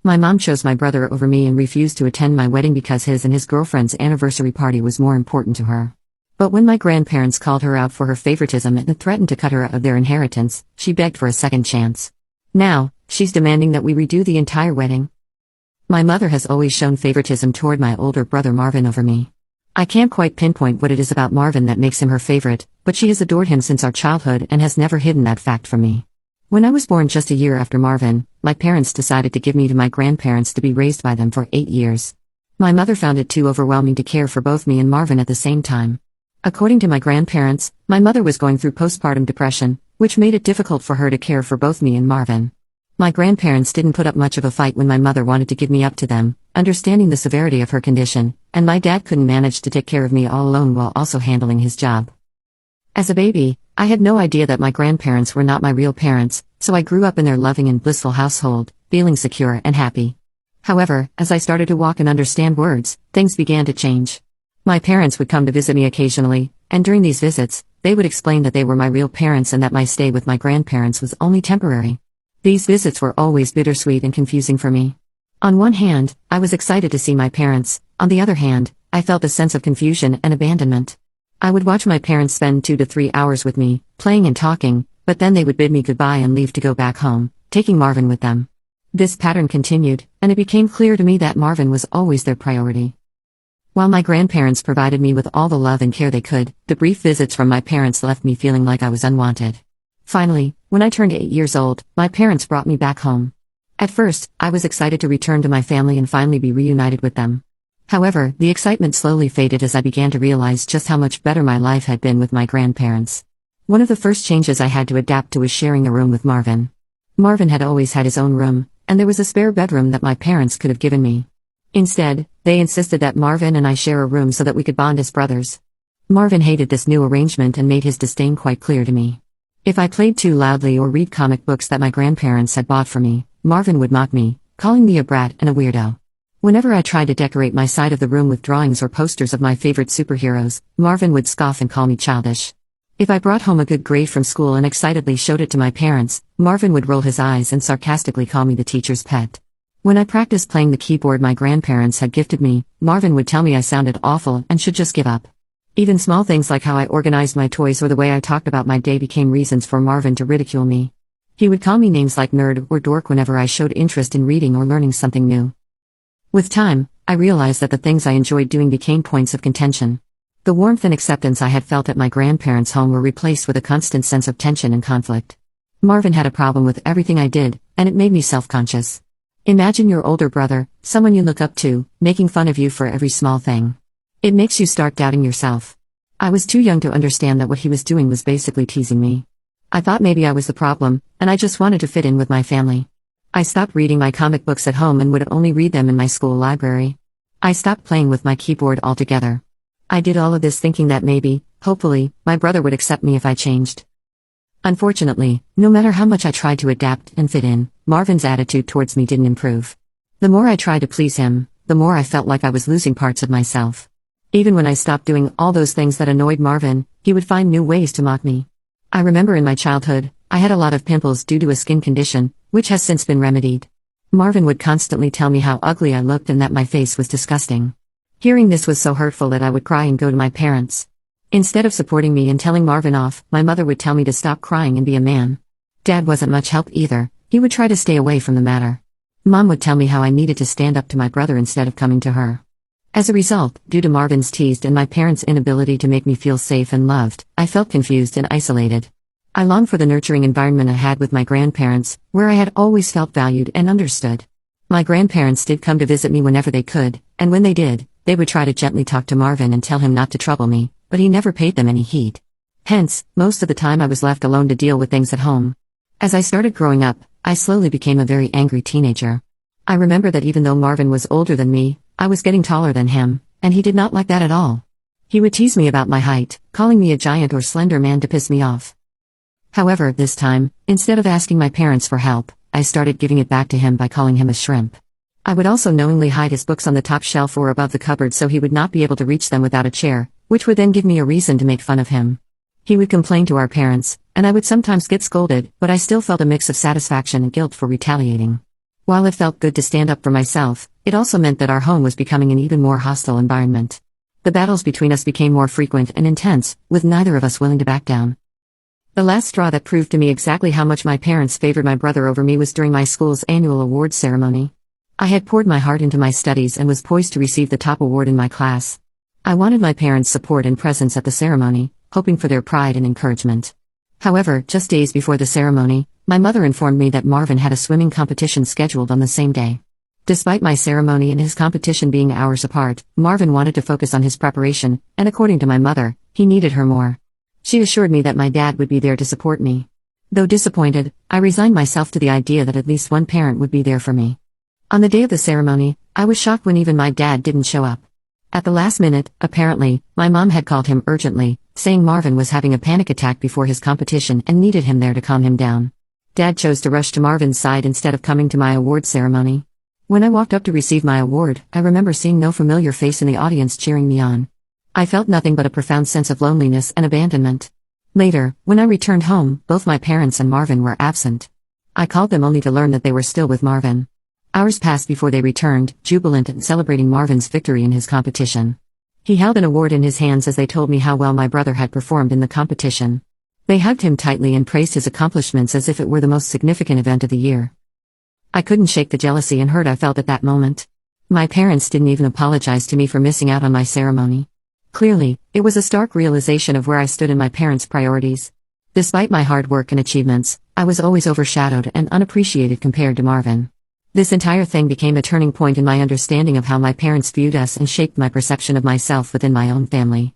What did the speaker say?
My mom chose my brother over me and refused to attend my wedding because his and his girlfriend's anniversary party was more important to her. But when my grandparents called her out for her favoritism and threatened to cut her out of their inheritance, she begged for a second chance. Now, she's demanding that we redo the entire wedding. My mother has always shown favoritism toward my older brother Marvin over me. I can't quite pinpoint what it is about Marvin that makes him her favorite, but she has adored him since our childhood and has never hidden that fact from me. When I was born just a year after Marvin, my parents decided to give me to my grandparents to be raised by them for 8 years. My mother found it too overwhelming to care for both me and Marvin at the same time. According to my grandparents, my mother was going through postpartum depression, which made it difficult for her to care for both me and Marvin. My grandparents didn't put up much of a fight when my mother wanted to give me up to them, understanding the severity of her condition, and my dad couldn't manage to take care of me all alone while also handling his job. As a baby, I had no idea that my grandparents were not my real parents, so I grew up in their loving and blissful household, feeling secure and happy. However, as I started to walk and understand words, things began to change. My parents would come to visit me occasionally, and during these visits, they would explain that they were my real parents and that my stay with my grandparents was only temporary. These visits were always bittersweet and confusing for me. On one hand, I was excited to see my parents; on the other hand, I felt a sense of confusion and abandonment. I would watch my parents spend 2 to 3 hours with me, playing and talking, but then they would bid me goodbye and leave to go back home, taking Marvin with them. This pattern continued, and it became clear to me that Marvin was always their priority. While my grandparents provided me with all the love and care they could, the brief visits from my parents left me feeling like I was unwanted. Finally, when I turned 8 years old, my parents brought me back home. At first, I was excited to return to my family and finally be reunited with them. However, the excitement slowly faded as I began to realize just how much better my life had been with my grandparents. One of the first changes I had to adapt to was sharing a room with Marvin. Marvin had always had his own room, and there was a spare bedroom that my parents could have given me. Instead, they insisted that Marvin and I share a room so that we could bond as brothers. Marvin hated this new arrangement and made his disdain quite clear to me. If I played too loudly or read comic books that my grandparents had bought for me, Marvin would mock me, calling me a brat and a weirdo. Whenever I tried to decorate my side of the room with drawings or posters of my favorite superheroes, Marvin would scoff and call me childish. If I brought home a good grade from school and excitedly showed it to my parents, Marvin would roll his eyes and sarcastically call me the teacher's pet. When I practiced playing the keyboard my grandparents had gifted me, Marvin would tell me I sounded awful and should just give up. Even small things like how I organized my toys or the way I talked about my day became reasons for Marvin to ridicule me. He would call me names like nerd or dork whenever I showed interest in reading or learning something new. With time, I realized that the things I enjoyed doing became points of contention. The warmth and acceptance I had felt at my grandparents' home were replaced with a constant sense of tension and conflict. Marvin had a problem with everything I did, and it made me self-conscious. Imagine your older brother, someone you look up to, making fun of you for every small thing. It makes you start doubting yourself. I was too young to understand that what he was doing was basically teasing me. I thought maybe I was the problem, and I just wanted to fit in with my family. I stopped reading my comic books at home and would only read them in my school library. I stopped playing with my keyboard altogether. I did all of this thinking that maybe, hopefully, my brother would accept me if I changed. Unfortunately, no matter how much I tried to adapt and fit in, Marvin's attitude towards me didn't improve. The more I tried to please him, the more I felt like I was losing parts of myself. Even when I stopped doing all those things that annoyed Marvin, he would find new ways to mock me. I remember in my childhood, I had a lot of pimples due to a skin condition, which has since been remedied. Marvin would constantly tell me how ugly I looked and that my face was disgusting. Hearing this was so hurtful that I would cry and go to my parents. Instead of supporting me and telling Marvin off, my mother would tell me to stop crying and be a man. Dad wasn't much help either; he would try to stay away from the matter. Mom would tell me how I needed to stand up to my brother instead of coming to her. As a result, due to Marvin's teased and my parents' inability to make me feel safe and loved, I felt confused and isolated. I longed for the nurturing environment I had with my grandparents, where I had always felt valued and understood. My grandparents did come to visit me whenever they could, and when they did, they would try to gently talk to Marvin and tell him not to trouble me, but he never paid them any heed. Hence, most of the time I was left alone to deal with things at home. As I started growing up, I slowly became a very angry teenager. I remember that even though Marvin was older than me, I was getting taller than him, and he did not like that at all. He would tease me about my height, calling me a giant or slender man to piss me off. However, this time, instead of asking my parents for help, I started giving it back to him by calling him a shrimp. I would also knowingly hide his books on the top shelf or above the cupboard so he would not be able to reach them without a chair, which would then give me a reason to make fun of him. He would complain to our parents, and I would sometimes get scolded, but I still felt a mix of satisfaction and guilt for retaliating. While it felt good to stand up for myself, it also meant that our home was becoming an even more hostile environment. The battles between us became more frequent and intense, with neither of us willing to back down. The last straw that proved to me exactly how much my parents favored my brother over me was during my school's annual awards ceremony. I had poured my heart into my studies and was poised to receive the top award in my class. I wanted my parents' support and presence at the ceremony, hoping for their pride and encouragement. However, just days before the ceremony, my mother informed me that Marvin had a swimming competition scheduled on the same day. Despite my ceremony and his competition being hours apart, Marvin wanted to focus on his preparation, and according to my mother, he needed her more. She assured me that my dad would be there to support me. Though disappointed, I resigned myself to the idea that at least one parent would be there for me. On the day of the ceremony, I was shocked when even my dad didn't show up. At the last minute, apparently, my mom had called him urgently, saying Marvin was having a panic attack before his competition and needed him there to calm him down. Dad chose to rush to Marvin's side instead of coming to my award ceremony. When I walked up to receive my award, I remember seeing no familiar face in the audience cheering me on. I felt nothing but a profound sense of loneliness and abandonment. Later, when I returned home, both my parents and Marvin were absent. I called them only to learn that they were still with Marvin. Hours passed before they returned, jubilant and celebrating Marvin's victory in his competition. He held an award in his hands as they told me how well my brother had performed in the competition. They hugged him tightly and praised his accomplishments as if it were the most significant event of the year. I couldn't shake the jealousy and hurt I felt at that moment. My parents didn't even apologize to me for missing out on my ceremony. Clearly, it was a stark realization of where I stood in my parents' priorities. Despite my hard work and achievements, I was always overshadowed and unappreciated compared to Marvin. This entire thing became a turning point in my understanding of how my parents viewed us and shaped my perception of myself within my own family.